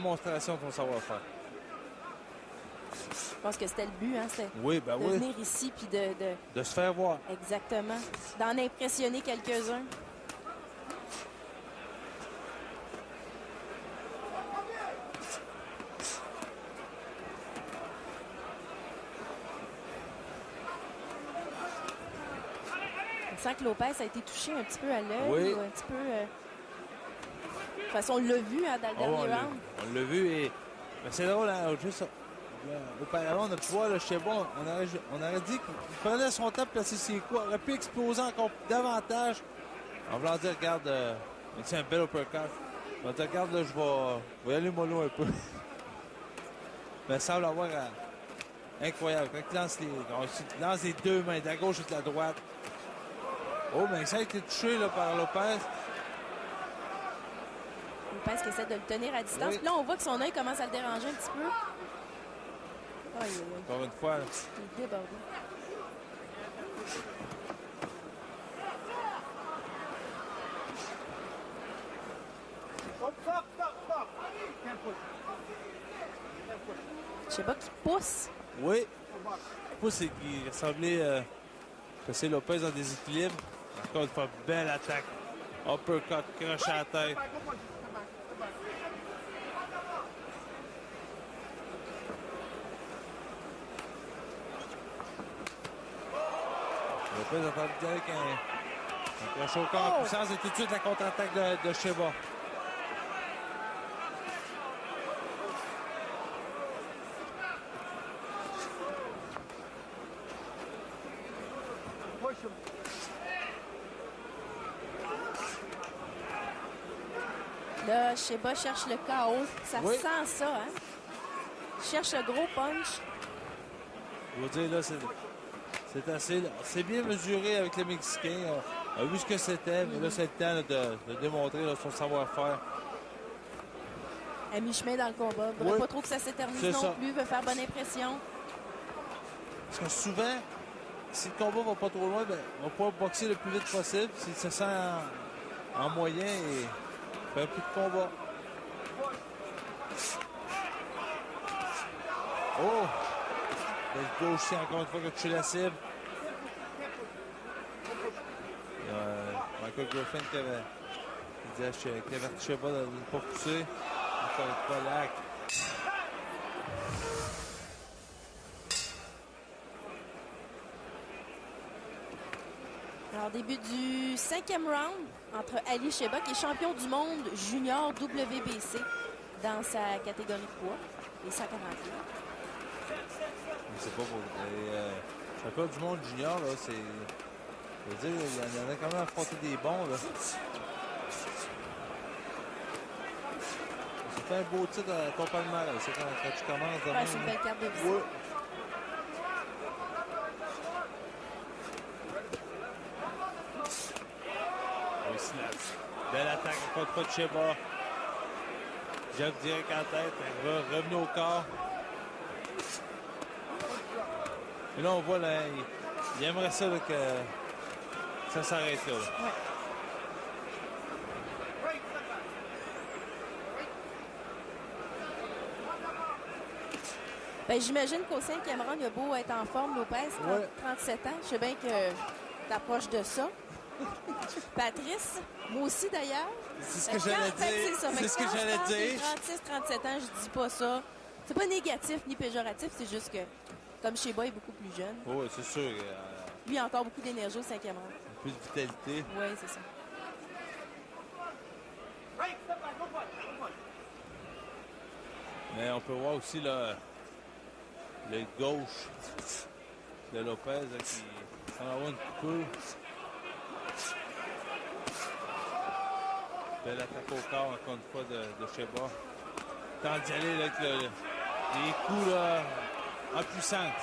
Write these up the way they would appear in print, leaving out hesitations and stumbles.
démonstration de ton savoir-faire. Je pense que c'était le but, hein, c'est Oui, ben de oui. venir ici puis De se faire voir. Exactement. D'en impressionner quelques-uns. On sent que Lopez a été touché un petit peu à l'œil. Oui. Ou un petit peu... De toute façon, on l'a vu hein, dans le dernier round. On l'a vu et ben, c'est drôle, hein, juste auparavant, on a pu voir le Cheba, on aurait dit qu'il prenait son temps pour placer ses coups, aurait pu exploser encore davantage. En voulant dire, regarde, c'est un bel uppercut. On va dire, regarde, là, je vais y aller mollo un peu. Mais ça semble avoir incroyable. Quand il lance les deux mains, de la gauche et de la droite. Oh, mais ça a été touché là, par Lopez. Lopez qui essaie de le tenir à distance. Oui. Puis là, on voit que son œil commence à le déranger un petit peu. Aïe, aïe, aïe. Encore une fois. Là. Il est débordé. Je sais pas qui pousse. Oui. Le pouce, c'est qu'il ressemblait que c'est Lopez en déséquilibre. Encore une fois, belle attaque. Uppercut, crochet à la tête. Lopez a tenté avec un crochet au corps en puissance et tout de suite la contre-attaque de Cheba. Là, Cheba cherche le chaos. Ça Oui. sent ça, hein? Cherche le gros punch. Je veux dire, là, c'est assez. C'est bien mesuré avec le Mexicain. On a vu ce que c'était, mais là, c'est le temps là, de démontrer là, son savoir-faire. À mi-chemin dans le combat. Il faudrait Oui. pas trop que ça s'éternise C'est non ça. plus. Veut faire bonne impression. Parce que souvent, si le combat va pas trop loin, ben, on va pouvoir boxer le plus vite possible. S'il se sent en moyen et faire plus de combat. Oh! Le gauche ici, encore une fois, qui a touché la cible. Il y a Michael Griffin qui disait qu'il avertissait pas de ne pas pousser. Encore une fois, l'acte. Alors, début du 5e round entre Ali Cheba, qui est champion du monde junior WBC dans sa catégorie de poids, les 140 livres. C'est pas pour. Champion du monde junior, là, c'est. Je veux dire, il y en a quand même affronté des bons, là. C'est un beau titre à ton palmarès, c'est quand tu commences demain. Ouais, c'est une belle carte de visite. Oui. Aussi la belle attaque encore une fois de Cheba. Jab direct en tête, revenu au corps. Et là, on voit, là, il aimerait ça là, que ça s'arrête là. Ouais. Ben, j'imagine qu'au 5e round, il a beau être en forme, Lopez, 37 ans. Je sais bien que t'approches de ça. Patrice, moi aussi d'ailleurs. C'est ce que j'allais dire. C'est ce que j'allais dire. 36-37 ans, je dis pas ça. C'est pas négatif ni péjoratif, c'est juste que, comme Cheba est beaucoup plus jeune, Oui, c'est sûr. lui a encore beaucoup d'énergie au 5e round. Plus de vitalité. Oui, c'est ça. Mais on peut voir aussi là, le gauche de Lopez là, qui s'en va un petit peu. Belle attaque au corps encore une fois de Cheba. Tant d'y aller là, avec les coups là, en puissance.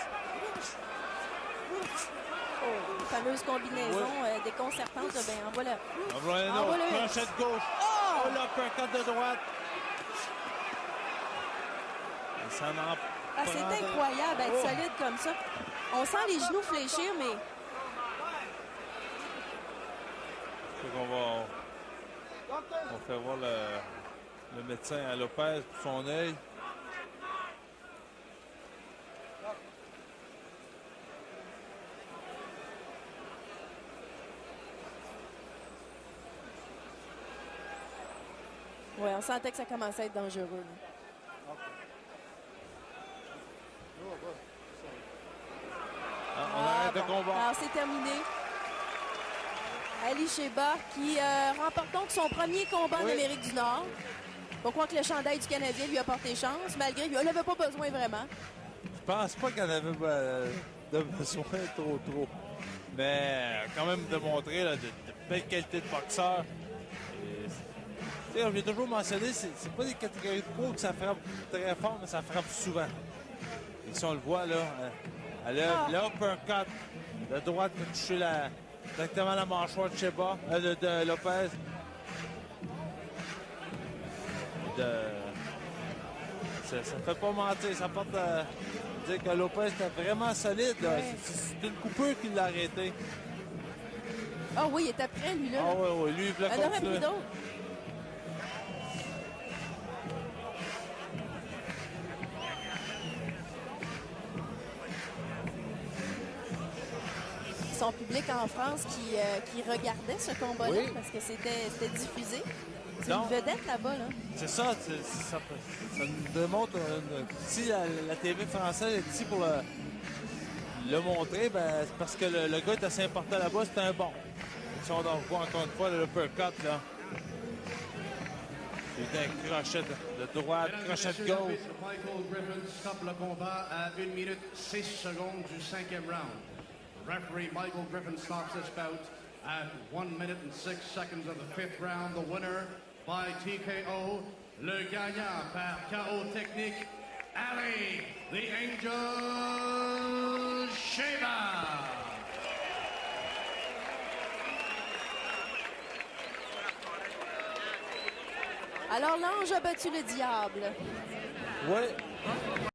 Oh, fameuse combinaison déconcertante. Ben, envoie le... Envoie un autre. Crochet de gauche. Oh, l'uppercut de droite. Et ça n'en Ah, c'est incroyable d'être solide comme ça. On sent les genoux fléchir, mais... On fait voir le médecin à Lopez pour son œil. Oui, on sentait que ça commençait à être dangereux. Là. On arrête le combat. Alors, c'est terminé. Ali Sheba qui remporte donc son premier combat en Amérique du Nord. Faut croire que le chandail du Canadien lui a porté chance, malgré qu'il n'en avait pas besoin vraiment. Je pense pas qu'il en avait de besoin trop. Mais quand même de montrer là, de belle qualité de boxeur. J'ai toujours mentionné, c'est pas des catégories de poids que ça frappe très fort, mais ça frappe souvent. Et si on le voit, là, l'uppercut de droite qui a touché directement la mâchoire de Sheba, de Lopez. Ça fait pas mentir, ça porte à dire que Lopez était vraiment solide. Ouais. C'est une coupure qui l'a arrêté. Ah oui, il était prêt, lui, là. Ah oui, lui, il voulait Elle aurait continuer. pris d'autres. Son public en France qui regardait ce combat-là parce que c'était diffusé. C'est une vedette là-bas. Là. C'est ça, ça nous démontre si la TV française est ici pour le montrer, ben, c'est parce que le gars est assez important là-bas, c'est un bon. Si on en voit encore une fois l'uppercut, là. C'est un crochet de droite, crochet de gauche. Michael Griffin stoppe le combat à 1 minute 6 secondes du 5e round. Referee Michael Griffin stops this bout at 1 minute and 6 seconds of the 5th round. The winner by TKO, le gagnant par KO technique, Ali the Angel Sheba. Alors, l'ange a battu le diable. Oui.